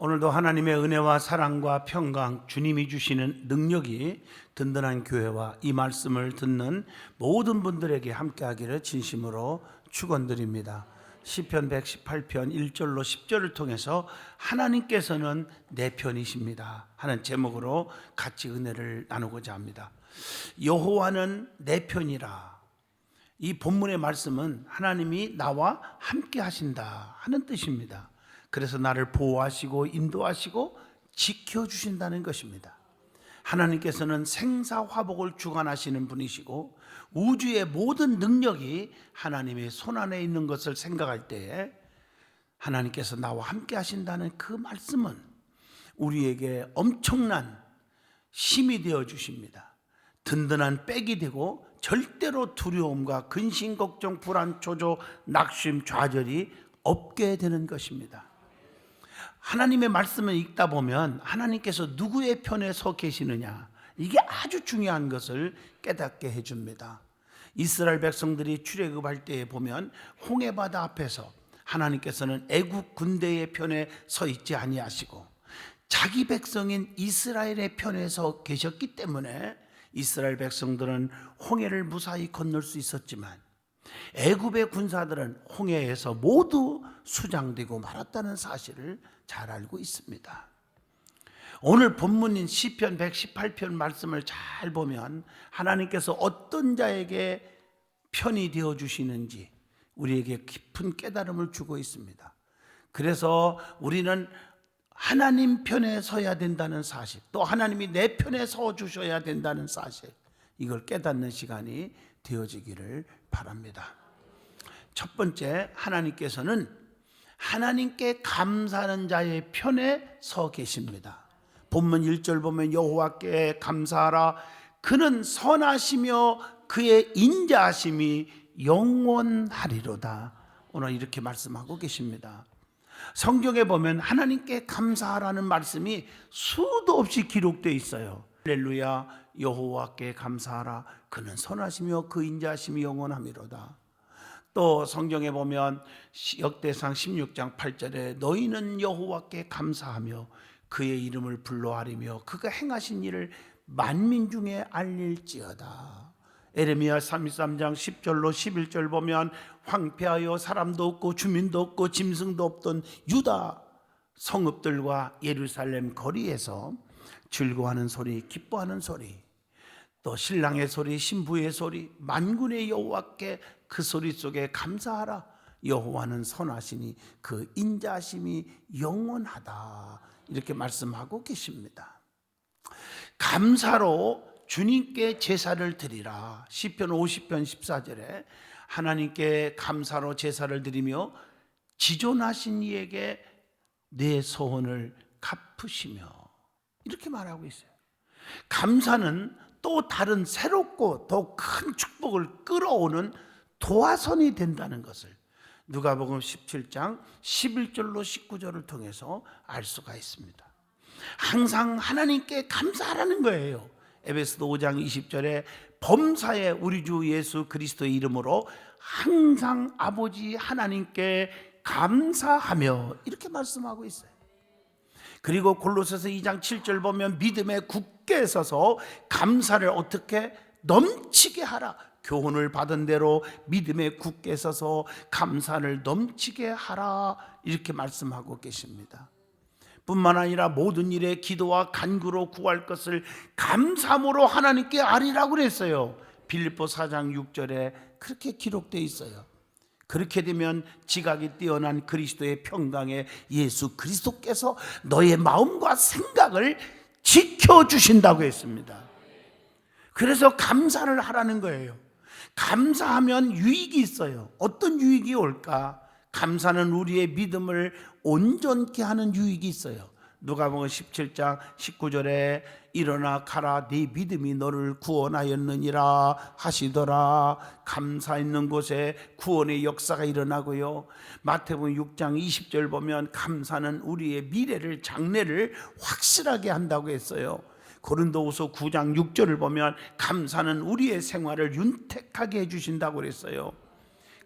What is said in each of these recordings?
오늘도 하나님의 은혜와 사랑과 평강, 주님이 주시는 능력이 든든한 교회와 이 말씀을 듣는 모든 분들에게 함께하기를 진심으로 축원드립니다. 시편 118편 1절로 10절을 통해서 하나님께서는 내 편이십니다 하는 제목으로 같이 은혜를 나누고자 합니다. 여호와는 내 편이라. 이 본문의 말씀은 하나님이 나와 함께 하신다 하는 뜻입니다. 그래서 나를 보호하시고 인도하시고 지켜주신다는 것입니다. 하나님께서는 생사화복을 주관하시는 분이시고 우주의 모든 능력이 하나님의 손안에 있는 것을 생각할 때에 하나님께서 나와 함께 하신다는 그 말씀은 우리에게 엄청난 힘이 되어 주십니다. 든든한 백이 되고 절대로 두려움과 근심, 걱정, 불안, 초조, 낙심, 좌절이 없게 되는 것입니다. 하나님의 말씀을 읽다 보면 하나님께서 누구의 편에 서 계시느냐, 이게 아주 중요한 것을 깨닫게 해줍니다. 이스라엘 백성들이 출애굽할 때에 보면 홍해바다 앞에서 하나님께서는 애국 군대의 편에 서 있지 아니하시고 자기 백성인 이스라엘의 편에 서 계셨기 때문에 이스라엘 백성들은 홍해를 무사히 건널 수 있었지만 애굽의 군사들은 홍해에서 모두 수장되고 말았다는 사실을 잘 알고 있습니다. 오늘 본문인 시편 118편 말씀을 잘 보면 하나님께서 어떤 자에게 편이 되어 주시는지 우리에게 깊은 깨달음을 주고 있습니다. 그래서 우리는 하나님 편에 서야 된다는 사실, 또 하나님이 내 편에 서 주셔야 된다는 사실, 이걸 깨닫는 시간이 되어지기를 바랍니다. 첫 번째, 하나님께서는 하나님께 감사하는 자의 편에 서 계십니다. 본문 1절 보면 여호와께 감사하라. 그는 선하시며 그의 인자하심이 영원하리로다. 오늘 이렇게 말씀하고 계십니다. 성경에 보면 하나님께 감사하라는 말씀이 수도 없이 기록되어 있어요. 할렐루야, 여호와께 감사하라. 그는 선하시며 그 인자하심이 영원하미로다. 또 성경에 보면 역대상 16장 8절에 너희는 여호와께 감사하며 그의 이름을 불러하리며 그가 행하신 일을 만민 중에 알릴지어다. 에레미야 33장 10절로 11절 보면 황폐하여 사람도 없고 주민도 없고 짐승도 없던 유다 성읍들과 예루살렘 거리에서 즐거워하는 소리, 기뻐하는 소리, 또 신랑의 소리, 신부의 소리, 만군의 여호와께 그 소리 속에 감사하라. 여호와는 선하시니 그 인자하심이 영원하다. 이렇게 말씀하고 계십니다. 감사로 주님께 제사를 드리라. 시편 50편 14절에 하나님께 감사로 제사를 드리며 지존하신 이에게 내 소원을 갚으시며, 이렇게 말하고 있어요. 감사는 또 다른 새롭고 더 큰 축복을 끌어오는 도화선이 된다는 것을 누가복음 17장 11절로 19절을 통해서 알 수가 있습니다. 항상 하나님께 감사하라는 거예요. 에베소서 5장 20절에 범사에 우리 주 예수 그리스도의 이름으로 항상 아버지 하나님께 감사하며, 이렇게 말씀하고 있어요. 그리고 골로새서 2장 7절 보면 믿음에 굳게 서서 감사를 어떻게 넘치게 하라. 교훈을 받은 대로 믿음에 굳게 서서 감사를 넘치게 하라. 이렇게 말씀하고 계십니다. 뿐만 아니라 모든 일에 기도와 간구로 구할 것을 감사함으로 하나님께 아뢰라고 그랬어요. 빌립보 4장 6절에 그렇게 기록되어 있어요. 그렇게 되면 지각이 뛰어난 그리스도의 평강에 예수 그리스도께서 너의 마음과 생각을 지켜주신다고 했습니다. 그래서 감사를 하라는 거예요. 감사하면 유익이 있어요. 어떤 유익이 올까? 감사는 우리의 믿음을 온전케 하는 유익이 있어요. 누가복음 17장 19절에 일어나 가라 네 믿음이 너를 구원하였느니라 하시더라. 감사 있는 곳에 구원의 역사가 일어나고요. 마태복음 6장 20절 보면 감사는 우리의 미래를, 장래를 확실하게 한다고 했어요. 고린도후서 9장 6절을 보면 감사는 우리의 생활을 윤택하게 해주신다고 그랬어요.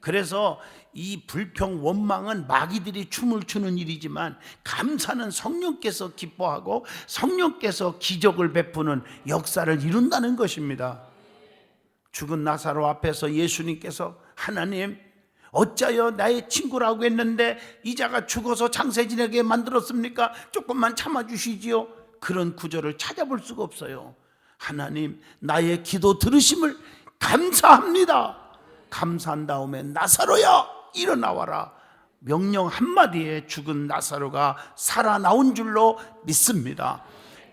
그래서 이 불평 원망은 마귀들이 춤을 추는 일이지만 감사는 성령께서 기뻐하고 성령께서 기적을 베푸는 역사를 이룬다는 것입니다. 죽은 나사로 앞에서 예수님께서 하나님 어찌하여 나의 친구라고 했는데 이자가 죽어서 장세 지내게 만들었습니까? 조금만 참아주시지요. 그런 구절을 찾아볼 수가 없어요. 하나님 나의 기도 들으심을 감사합니다. 감사한 다음에 나사로야 일어나와라. 명령 한마디에 죽은 나사로가 살아나온 줄로 믿습니다.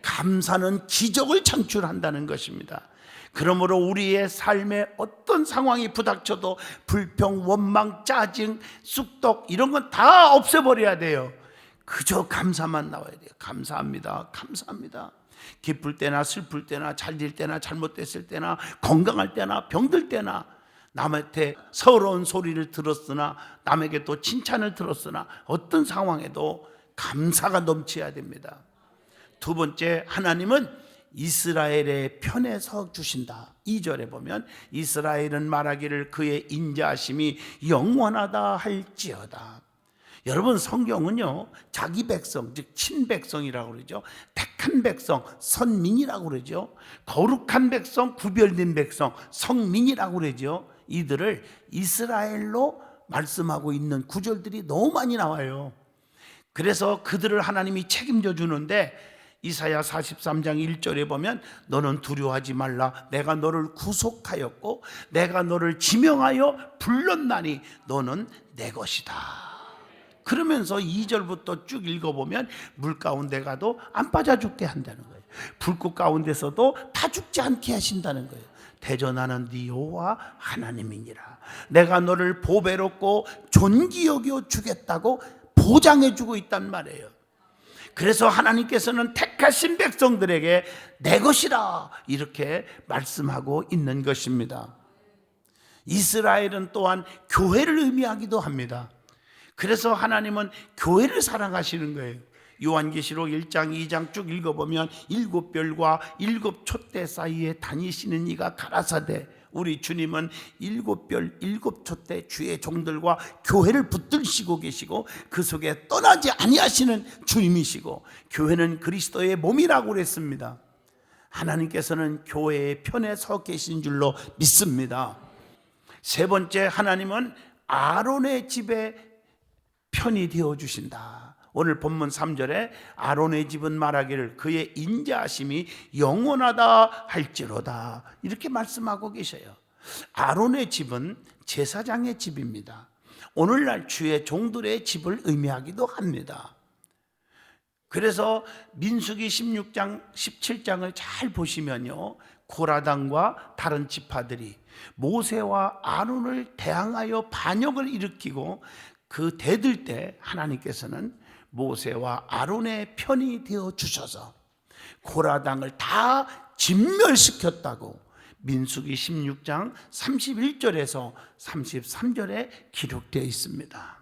감사는 기적을 창출한다는 것입니다. 그러므로 우리의 삶에 어떤 상황이 부닥쳐도 불평, 원망, 짜증, 쑥덕 이런 건 다 없애버려야 돼요. 그저 감사만 나와야 돼요. 감사합니다. 감사합니다. 기쁠 때나 슬플 때나 잘될 때나 잘못됐을 때나 건강할 때나 병들 때나 남한테 서러운 소리를 들었으나 남에게 또 칭찬을 들었으나 어떤 상황에도 감사가 넘쳐야 됩니다. 두 번째, 하나님은 이스라엘의 편에 서 주신다. 2절에 보면 이스라엘은 말하기를 그의 인자하심이 영원하다 할지어다. 여러분 성경은요 자기 백성 즉 친백성이라고 그러죠. 택한 백성 선민이라고 그러죠. 거룩한 백성 구별된 백성 성민이라고 그러죠. 이들을 이스라엘로 말씀하고 있는 구절들이 너무 많이 나와요. 그래서 그들을 하나님이 책임져 주는데 이사야 43장 1절에 보면 너는 두려워하지 말라. 내가 너를 구속하였고 내가 너를 지명하여 불렀나니 너는 내 것이다. 그러면서 2절부터 쭉 읽어보면 물 가운데 가도 안 빠져 죽게 한다는 거예요. 불꽃 가운데서도 다 죽지 않게 하신다는 거예요. 대전하는 네 여호와 하나님이니라. 내가 너를 보배롭고 존귀 여겨 주겠다고 보장해 주고 있단 말이에요. 그래서 하나님께서는 택하신 백성들에게 내 것이라 이렇게 말씀하고 있는 것입니다. 이스라엘은 또한 교회를 의미하기도 합니다. 그래서 하나님은 교회를 사랑하시는 거예요. 요한계시록 1장 2장 쭉 읽어보면 7별과 7촛대 사이에 다니시는 이가 가라사대. 우리 주님은 7별 7촛대 주의 종들과 교회를 붙들시고 계시고 그 속에 떠나지 아니하시는 주님이시고 교회는 그리스도의 몸이라고 그랬습니다. 하나님께서는 교회의 편에 서 계신 줄로 믿습니다. 세 번째, 하나님은 아론의 집에 편이 되어 주신다. 오늘 본문 3절에 아론의 집은 말하기를 그의 인자하심이 영원하다 할지로다 이렇게 말씀하고 계셔요. 아론의 집은 제사장의 집입니다. 오늘날 주의 종들의 집을 의미하기도 합니다. 그래서 민수기 16장 17장을 잘 보시면요 고라당과 다른 지파들이 모세와 아론을 대항하여 반역을 일으키고 그 대들 때 하나님께서는 모세와 아론의 편이 되어 주셔서 고라당을 다 진멸시켰다고 민수기 16장 31절에서 33절에 기록되어 있습니다.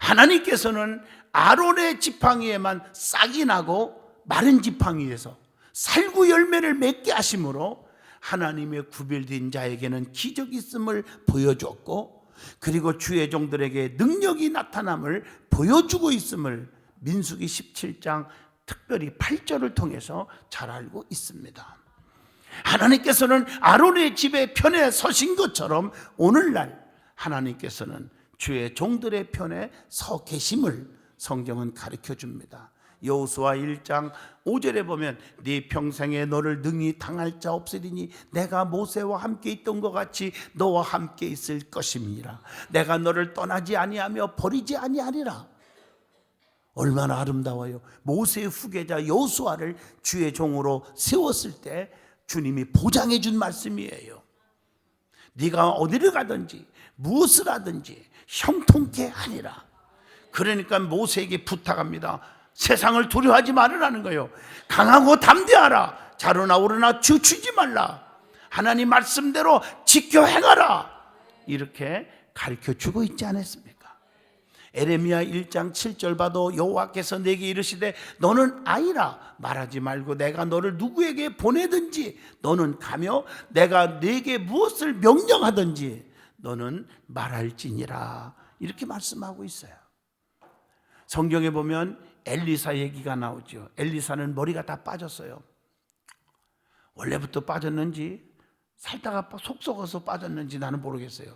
하나님께서는 아론의 지팡이에만 싹이 나고 마른 지팡이에서 살구 열매를 맺게 하심으로 하나님의 구별된 자에게는 기적이 있음을 보여주었고 그리고 주의 종들에게 능력이 나타남을 보여주고 있음을 민수기 17장 특별히 8절을 통해서 잘 알고 있습니다. 하나님께서는 아론의 집의 편에 서신 것처럼 오늘날 하나님께서는 주의 종들의 편에 서 계심을 성경은 가르쳐 줍니다. 여호수아 1장 5절에 보면 네 평생에 너를 능히 당할 자 없으리니 내가 모세와 함께 있던 것 같이 너와 함께 있을 것임이라. 내가 너를 떠나지 아니하며 버리지 아니하리라. 얼마나 아름다워요. 모세의 후계자 여호수아를 주의 종으로 세웠을 때 주님이 보장해 준 말씀이에요. 네가 어디를 가든지 무엇을 하든지 형통케 하리라. 그러니까 모세에게 부탁합니다. 세상을 두려워하지 말으라는 거예요. 강하고 담대하라. 자로나 오르나 주추지 말라. 하나님 말씀대로 지켜 행하라. 이렇게 가르쳐주고 있지 않았습니까? 에레미야 1장 7절 봐도 여호와께서 내게 이르시되 너는 아이라 말하지 말고 내가 너를 누구에게 보내든지 너는 가며 내가 네게 무엇을 명령하든지 너는 말할지니라 이렇게 말씀하고 있어요. 성경에 보면 엘리사 얘기가 나오죠. 엘리사는 머리가 다 빠졌어요. 원래부터 빠졌는지 살다가 속 썩어서 빠졌는지 나는 모르겠어요.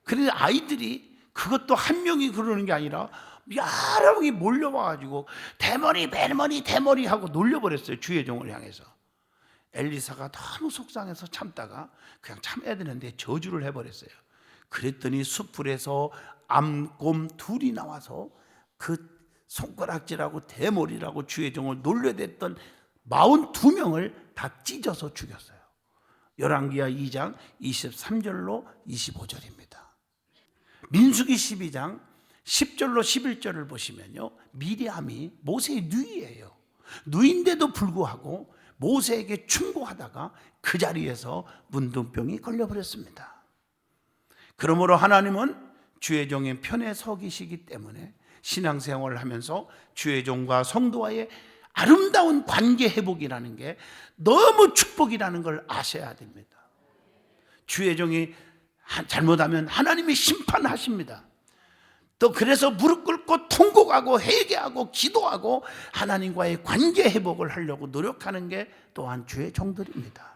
그런데 아이들이 그것도 한 명이 그러는 게 아니라 여러 명이 몰려와가지고 대머리 배머리 대머리 하고 놀려버렸어요. 주의 종을 향해서. 엘리사가 너무 속상해서 참다가 그냥 참아야 되는데 저주를 해버렸어요. 그랬더니 숯불에서 암곰 둘이 나와서 그 손가락질하고 대머리라고 주의 종을 놀려댔던 42명을 다 찢어서 죽였어요. 열왕기하 2장 23절로 25절입니다. 민수기 12장 10절로 11절을 보시면요, 미리암이 모세의 누이예요. 누이인데도 불구하고 모세에게 충고하다가 그 자리에서 문둥병이 걸려버렸습니다. 그러므로 하나님은 주의 종의 편에 서 계시기 때문에 신앙생활을 하면서 주의 종과 성도와의 아름다운 관계 회복이라는 게 너무 축복이라는 걸 아셔야 됩니다. 주의 종이 잘못하면 하나님이 심판하십니다. 또 그래서 무릎 꿇고 통곡하고 회개하고 기도하고 하나님과의 관계 회복을 하려고 노력하는 게 또한 주의 종들입니다.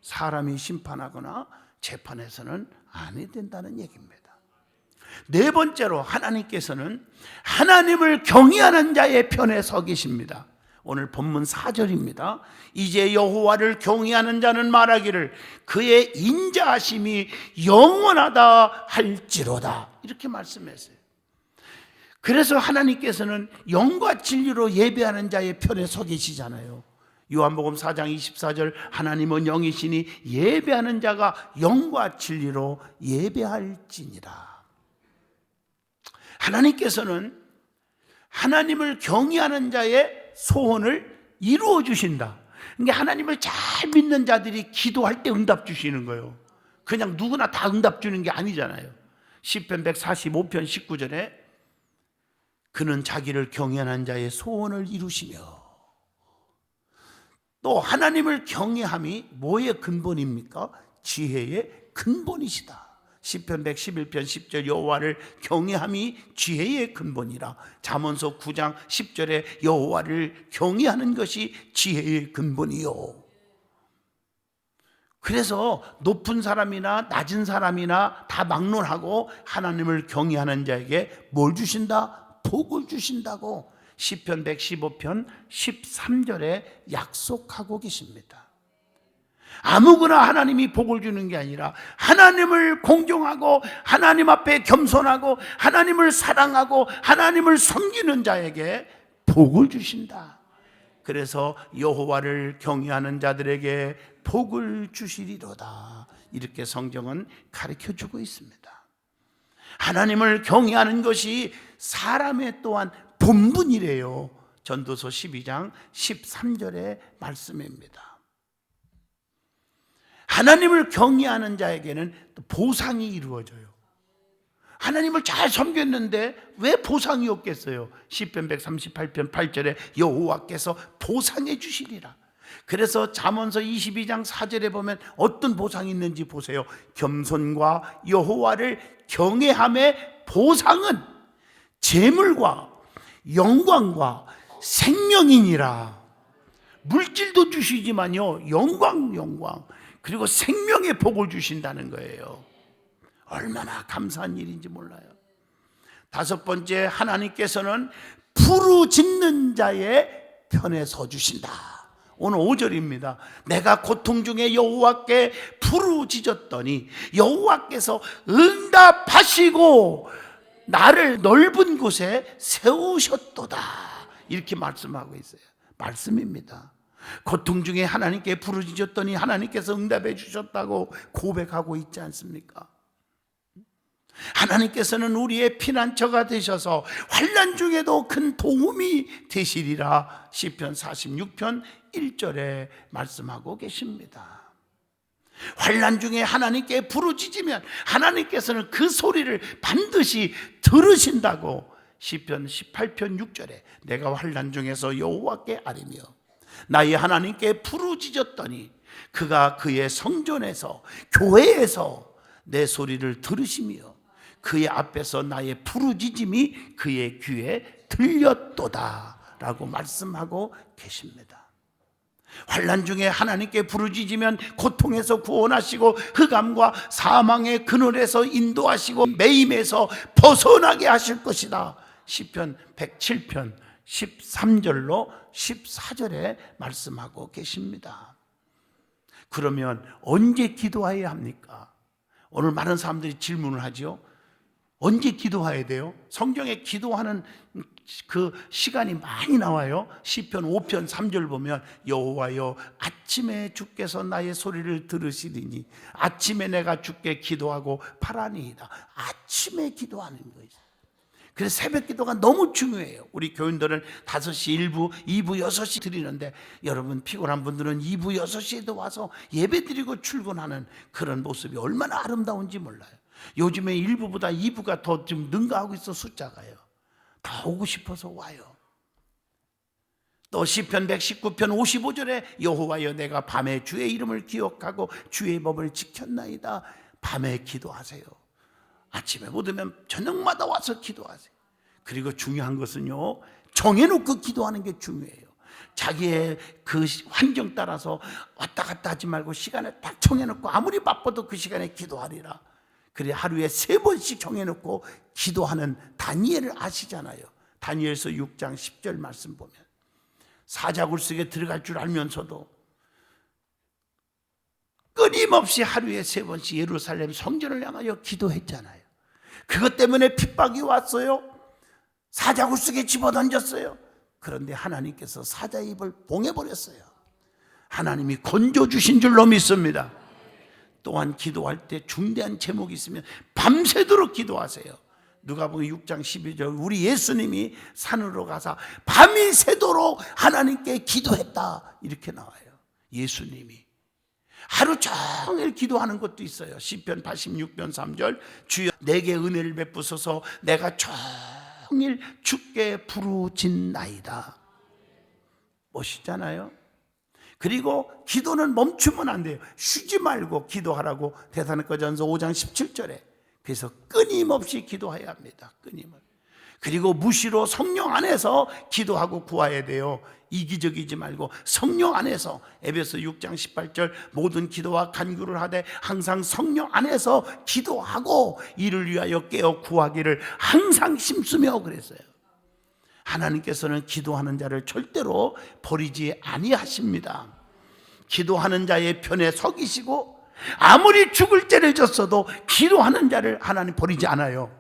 사람이 심판하거나 재판해서는 안 해야 된다는 얘기입니다. 네 번째로 하나님께서는 하나님을 경외하는 자의 편에 서 계십니다. 오늘 본문 4절입니다. 이제 여호와를 경외하는 자는 말하기를 그의 인자하심이 영원하다 할지로다 이렇게 말씀했어요. 그래서 하나님께서는 영과 진리로 예배하는 자의 편에 서 계시잖아요. 요한복음 4장 24절 하나님은 영이시니 예배하는 자가 영과 진리로 예배할지니라. 하나님께서는 하나님을 경외하는 자의 소원을 이루어 주신다. 그러니까 하나님을 잘 믿는 자들이 기도할 때 응답 주시는 거예요. 그냥 누구나 다 응답 주는 게 아니잖아요. 시편 145편 19절에 그는 자기를 경외하는 자의 소원을 이루시며, 또 하나님을 경외함이 뭐의 근본입니까? 지혜의 근본이시다. 시편 111편 10절 여호와를 경외함이 지혜의 근본이라. 잠언서 9장 10절에 여호와를 경외하는 것이 지혜의 근본이요. 그래서 높은 사람이나 낮은 사람이나 다 막론하고 하나님을 경외하는 자에게 뭘 주신다? 복을 주신다고 시편 115편 13절에 약속하고 계십니다. 아무거나 하나님이 복을 주는 게 아니라 하나님을 공경하고 하나님 앞에 겸손하고 하나님을 사랑하고 하나님을 섬기는 자에게 복을 주신다. 그래서 여호와를 경외하는 자들에게 복을 주시리로다. 이렇게 성경은 가르쳐주고 있습니다. 하나님을 경외하는 것이 사람의 또한 본분이래요. 전도서 12장 13절의 말씀입니다. 하나님을 경외하는 자에게는 보상이 이루어져요. 하나님을 잘 섬겼는데 왜 보상이 없겠어요? 시편 138편 8절에 여호와께서 보상해 주시리라. 그래서 잠언서 22장 4절에 보면 어떤 보상이 있는지 보세요. 겸손과 여호와를 경외함의 보상은 재물과 영광과 생명이니라. 물질도 주시지만요, 영광 그리고 생명의 복을 주신다는 거예요. 얼마나 감사한 일인지 몰라요. 다섯 번째, 하나님께서는 부르짖는 자의 편에 서 주신다. 오늘 5절입니다. 내가 고통 중에 여호와께 부르짖었더니 여호와께서 응답하시고 나를 넓은 곳에 세우셨도다. 이렇게 말씀하고 있어요. 말씀입니다. 고통 중에 하나님께 부르짖었더니 하나님께서 응답해 주셨다고 고백하고 있지 않습니까? 하나님께서는 우리의 피난처가 되셔서 환난 중에도 큰 도움이 되시리라. 시편 46편 1절에 말씀하고 계십니다. 환난 중에 하나님께 부르짖으면 하나님께서는 그 소리를 반드시 들으신다고 시편 18편 6절에 내가 환난 중에서 여호와께 아뢰며 나의 하나님께 부르짖었더니 그가 그의 성전에서 교회에서 내 소리를 들으시며 그의 앞에서 나의 부르짖음이 그의 귀에 들렸도다 라고 말씀하고 계십니다. 환난 중에 하나님께 부르짖으면 고통에서 구원하시고 흑암과 사망의 그늘에서 인도하시고 매임에서 벗어나게 하실 것이다. 시편 107편 13절로 14절에 말씀하고 계십니다. 그러면 언제 기도해야 합니까? 오늘 많은 사람들이 질문을 하죠. 언제 기도해야 돼요? 성경에 기도하는 그 시간이 많이 나와요. 시편 5편 3절 보면 여호와여 아침에 주께서 나의 소리를 들으시리니 아침에 내가 주께 기도하고 바라니이다. 아침에 기도하는 거예요. 그래서 새벽 기도가 너무 중요해요. 우리 교인들은 5시 1부, 2부, 6시 드리는데 여러분 피곤한 분들은 2부, 6시에도 와서 예배 드리고 출근하는 그런 모습이 얼마나 아름다운지 몰라요. 요즘에 1부보다 2부가 더 좀 능가하고 있어. 숫자가요. 다 오고 싶어서 와요. 또 시편 119편 55절에 여호와여 내가 밤에 주의 이름을 기억하고 주의 법을 지켰나이다. 밤에 기도하세요. 아침에 못 오면 저녁마다 와서 기도하세요. 그리고 중요한 것은요, 정해놓고 기도하는 게 중요해요. 자기의 그 환경 따라서 왔다 갔다 하지 말고 시간을 딱 정해놓고 아무리 바빠도 그 시간에 기도하리라. 그래 하루에 3번씩 정해놓고 기도하는 다니엘을 아시잖아요. 다니엘서 6장 10절 말씀 보면 사자굴 속에 들어갈 줄 알면서도 끊임없이 하루에 3번씩 예루살렘 성전을 향하여 기도했잖아요. 그것 때문에 핍박이 왔어요. 사자굴 속에 집어던졌어요. 그런데 하나님께서 사자 입을 봉해버렸어요. 하나님이 건져주신 줄로 믿습니다. 또한 기도할 때 중대한 제목이 있으면 밤새도록 기도하세요. 누가복음 6장 12절 우리 예수님이 산으로 가서 밤이 새도록 하나님께 기도했다 이렇게 나와요. 예수님이 하루 종일 기도하는 것도 있어요. 시편 86편 3절 주여 내게 은혜를 베푸소서 내가 종일 주께 부르짖나이다. 멋있잖아요. 그리고 기도는 멈추면 안 돼요. 쉬지 말고 기도하라고 데살로니가전서 5장 17절에. 그래서 끊임없이 기도해야 합니다. 끊임을. 그리고 무시로 성령 안에서 기도하고 구해야 돼요. 이기적이지 말고 성령 안에서. 에베소 6장 18절 모든 기도와 간구를 하되 항상 성령 안에서 기도하고 이를 위하여 깨어 구하기를 항상 힘쓰며 그랬어요. 하나님께서는 기도하는 자를 절대로 버리지 아니하십니다. 기도하는 자의 편에 서기시고 아무리 죽을 죄를 졌어도 기도하는 자를 하나님 버리지 않아요.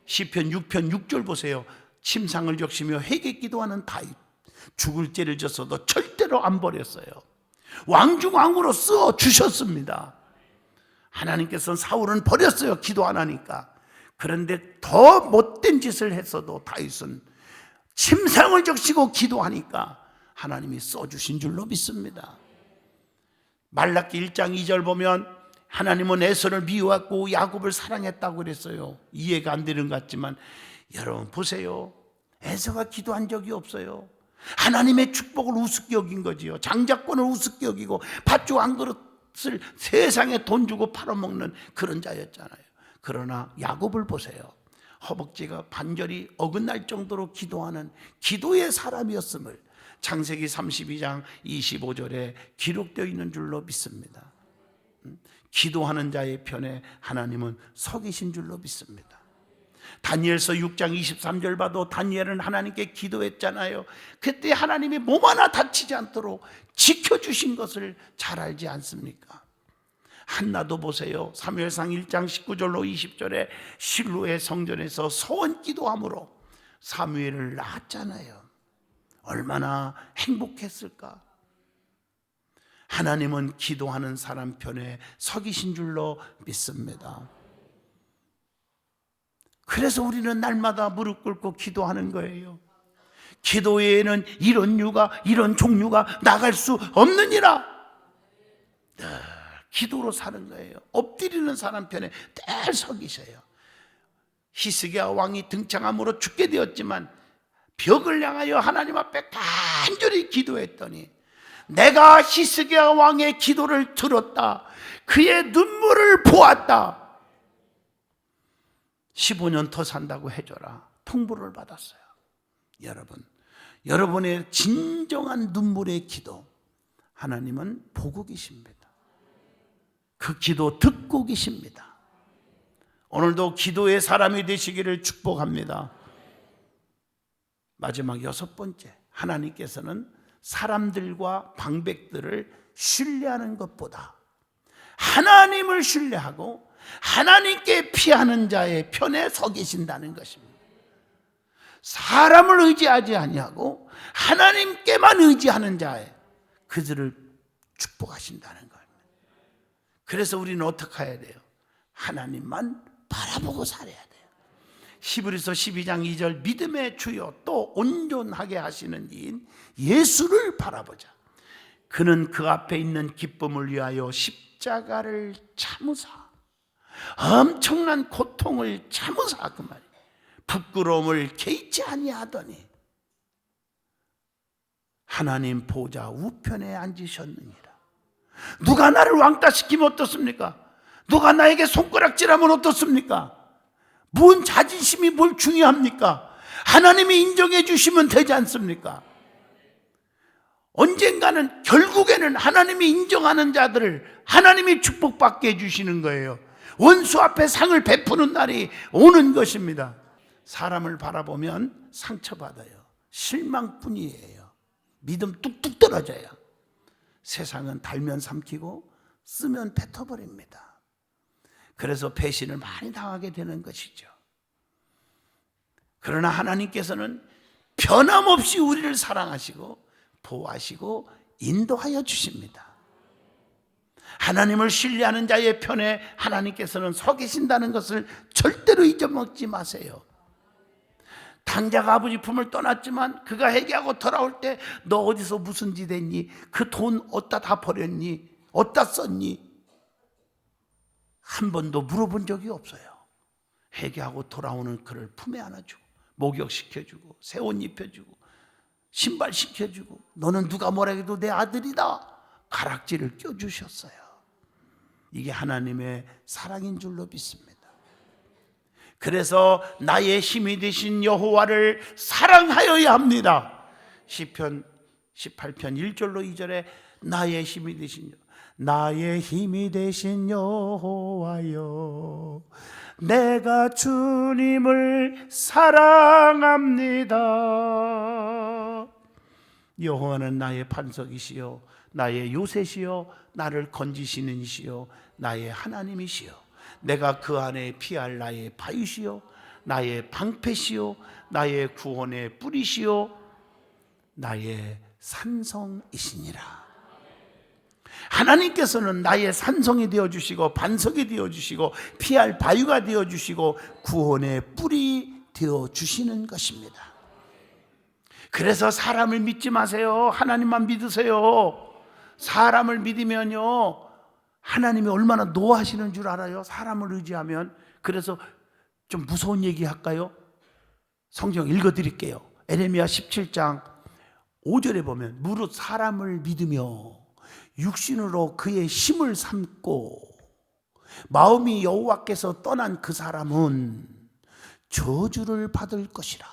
시편 6편 6절 보세요. 침상을 적시며 회개 기도하는 다윗 죽을 죄를 졌어도 절대로 안 버렸어요. 왕중왕으로 쓰어 주셨습니다. 하나님께서는 사울은 버렸어요. 기도 안 하니까. 그런데 더 못된 짓을 했어도 다윗은 침상을 적시고 기도하니까 하나님이 써주신 줄로 믿습니다. 말라기 1장 2절 보면 하나님은 에서를 미워하고 야곱을 사랑했다고 그랬어요. 이해가 안 되는 것 같지만 여러분 보세요. 에서가 기도한 적이 없어요. 하나님의 축복을 우습게 여긴 거지요. 장자권을 우습게 여기고 밭주 한 그릇을 세상에 돈 주고 팔아먹는 그런 자였잖아요. 그러나 야곱을 보세요. 허벅지가 반절이 어긋날 정도로 기도하는 기도의 사람이었음을 창세기 32장 25절에 기록되어 있는 줄로 믿습니다. 기도하는 자의 편에 하나님은 서 계신 줄로 믿습니다. 다니엘서 6장 23절 봐도 다니엘은 하나님께 기도했잖아요. 그때 하나님이 몸 하나 다치지 않도록 지켜주신 것을 잘 알지 않습니까? 한나도 보세요. 사무엘상 1장 19절로 20절에 실로의 성전에서 소원 기도함으로 사무엘을 낳았잖아요. 얼마나 행복했을까? 하나님은 기도하는 사람 편에 서 계신 줄로 믿습니다. 그래서 우리는 날마다 무릎 꿇고 기도하는 거예요. 기도 외에는 이런 이런 종류가 나갈 수 없느니라. 기도로 사는 거예요. 엎드리는 사람 편에 늘 서 계셔요. 히스기야 왕이 등창함으로 죽게 되었지만 벽을 향하여 하나님 앞에 간절히 기도했더니 내가 히스기야 왕의 기도를 들었다. 그의 눈물을 보았다. 15년 더 산다고 해줘라. 통보를 받았어요. 여러분, 여러분의 진정한 눈물의 기도 하나님은 보고 계십니다. 그 기도 듣고 계십니다. 오늘도 기도의 사람이 되시기를 축복합니다. 마지막 6번째, 하나님께서는 사람들과 방백들을 신뢰하는 것보다 하나님을 신뢰하고 하나님께 피하는 자의 편에 서 계신다는 것입니다. 사람을 의지하지 아니하고 하나님께만 의지하는 자의 그들을 축복하신다는 겁니다. 그래서 우리는 어떻게 해야 돼요? 하나님만 바라보고 살아야 돼요. 히브리서 12장 2절 믿음의 주요 또 온전하게 하시는 이인 예수를 바라보자. 그는 그 앞에 있는 기쁨을 위하여 십자가를 참으사 엄청난 고통을 참으사 그 말이에요. 부끄러움을 개의치 아니하더니 하나님 보좌 우편에 앉으셨느니라. 누가 나를 왕따시키면 어떻습니까? 누가 나에게 손가락질하면 어떻습니까? 뭔 자존심이 뭘 중요합니까? 하나님이 인정해 주시면 되지 않습니까? 언젠가는 결국에는 하나님이 인정하는 자들을 하나님이 축복받게 해주시는 거예요. 원수 앞에 상을 베푸는 날이 오는 것입니다. 사람을 바라보면 상처받아요. 실망뿐이에요. 믿음 뚝뚝 떨어져요. 세상은 달면 삼키고 쓰면 뱉어버립니다. 그래서 배신을 많이 당하게 되는 것이죠. 그러나 하나님께서는 변함없이 우리를 사랑하시고 보호하시고 인도하여 주십니다. 하나님을 신뢰하는 자의 편에 하나님께서는 서 계신다는 것을 절대로 잊어먹지 마세요. 당자가 아버지 품을 떠났지만 그가 회개하고 돌아올 때 너 어디서 무슨 짓 했니? 그 돈 어디다 다 버렸니? 어디다 썼니? 한 번도 물어본 적이 없어요. 회개하고 돌아오는 그를 품에 안아주고 목욕시켜주고 새 옷 입혀주고 신발 시켜주고 너는 누가 뭐라 해도 내 아들이다 가락지를 껴주셨어요. 이게 하나님의 사랑인 줄로 믿습니다. 그래서 나의 힘이 되신 여호와를 사랑하여야 합니다. 시편 18편 1절로 2절에 나의 힘이 되신 나의 힘이 되신 여호와여 내가 주님을 사랑합니다. 여호와는 나의 반석이시요 나의 요새시요 나를 건지시는 이시요 나의 하나님이시요 내가 그 안에 피할 나의 바위시요 나의 방패시요 나의 구원의 뿌리시요 나의 산성이시니라. 하나님께서는 나의 산성이 되어주시고 반석이 되어주시고 피할 바위가 되어주시고 구원의 뿔이 되어주시는 것입니다. 그래서 사람을 믿지 마세요. 하나님만 믿으세요. 사람을 믿으면요 하나님이 얼마나 노하시는 줄 알아요? 사람을 의지하면. 그래서 좀 무서운 얘기 할까요? 성경 읽어드릴게요. 에레미야 17장 5절에 보면 무릇 사람을 믿으며 육신으로 그의 힘을 삼고 마음이 여호와께서 떠난 그 사람은 저주를 받을 것이라.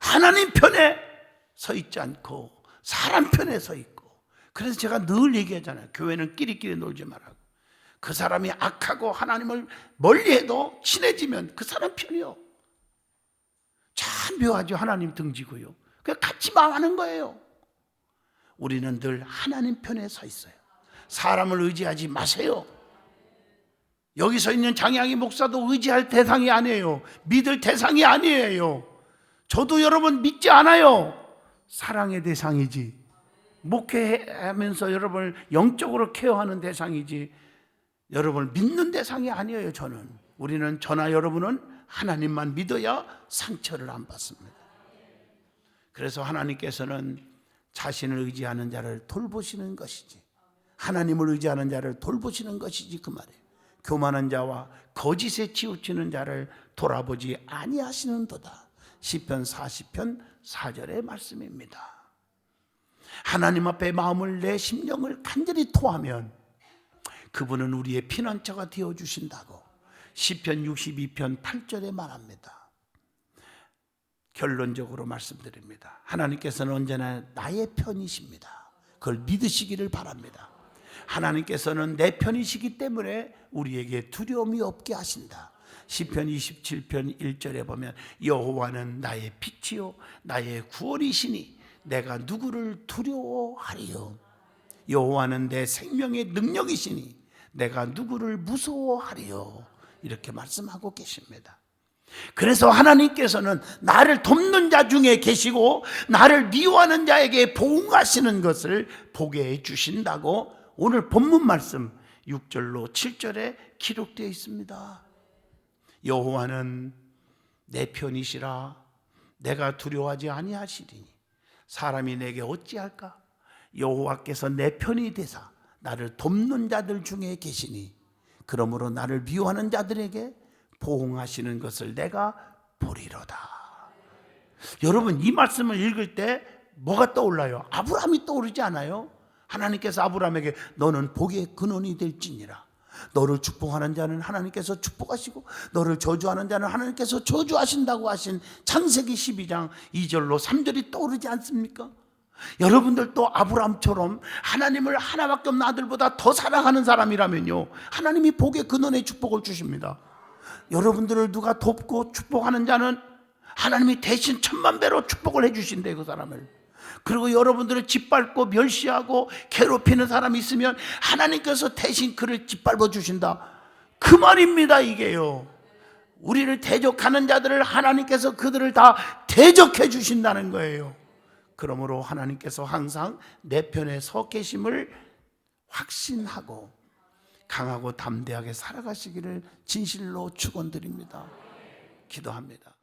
하나님 편에 서 있지 않고 사람 편에 서 있고. 그래서 제가 늘 얘기하잖아요. 교회는 끼리끼리 놀지 말라고. 그 사람이 악하고 하나님을 멀리해도 친해지면 그 사람 편이요. 참 묘하죠. 하나님 등지고요. 그냥 같이 망하는 거예요. 우리는 늘 하나님 편에 서 있어요. 사람을 의지하지 마세요. 여기 서 있는 장양희 목사도 의지할 대상이 아니에요. 믿을 대상이 아니에요. 저도 여러분 믿지 않아요. 사랑의 대상이지. 목회하면서 여러분을 영적으로 케어하는 대상이지 여러분을 믿는 대상이 아니에요. 우리는 저나 여러분은 하나님만 믿어야 상처를 안 받습니다. 그래서 하나님께서는 자신을 의지하는 자를 돌보시는 것이지 하나님을 의지하는 자를 돌보시는 것이지 그 말이에요. 교만한 자와 거짓에 치우치는 자를 돌아보지 아니하시는도다. 시편 40편 4절의 말씀입니다. 하나님 앞에 마음을 내 심령을 간절히 토하면 그분은 우리의 피난처가 되어주신다고 시편 62편 8절에 말합니다. 결론적으로 말씀드립니다. 하나님께서는 언제나 나의 편이십니다. 그걸 믿으시기를 바랍니다. 하나님께서는 내 편이시기 때문에 우리에게 두려움이 없게 하신다. 시편 27편 1절에 보면 여호와는 나의 빛이요 나의 구원이시니 내가 누구를 두려워하리요. 여호와는 내 생명의 능력이시니 내가 누구를 무서워하리요. 이렇게 말씀하고 계십니다. 그래서 하나님께서는 나를 돕는 자 중에 계시고 나를 미워하는 자에게 보응하시는 것을 보게 해주신다고 오늘 본문 말씀 6절로 7절에 기록되어 있습니다. 여호와는 내 편이시라 내가 두려워하지 아니하시리니 사람이 내게 어찌할까? 여호와께서 내 편이 되사 나를 돕는 자들 중에 계시니 그러므로 나를 미워하는 자들에게 보응하시는 것을 내가 보리로다. 여러분, 이 말씀을 읽을 때 뭐가 떠올라요? 아브라함이 떠오르지 않아요? 하나님께서 아브라함에게 너는 복의 근원이 될지니라. 너를 축복하는 자는 하나님께서 축복하시고 너를 저주하는 자는 하나님께서 저주하신다고 하신 창세기 12장 2절로 3절이 떠오르지 않습니까? 여러분들도 아브라함처럼 하나님을 하나밖에 없는 아들보다 더 사랑하는 사람이라면요, 하나님이 복의 근원의 축복을 주십니다. 여러분들을 누가 돕고 축복하는 자는 하나님이 대신 10,000배로 축복을 해주신대요, 그 사람을. 그리고 여러분들을 짓밟고 멸시하고 괴롭히는 사람이 있으면 하나님께서 대신 그를 짓밟아 주신다. 그 말입니다, 이게요. 우리를 대적하는 자들을 하나님께서 그들을 다 대적해 주신다는 거예요. 그러므로 하나님께서 항상 내 편에 서 계심을 확신하고 강하고 담대하게 살아가시기를 진실로 축원드립니다. 기도합니다.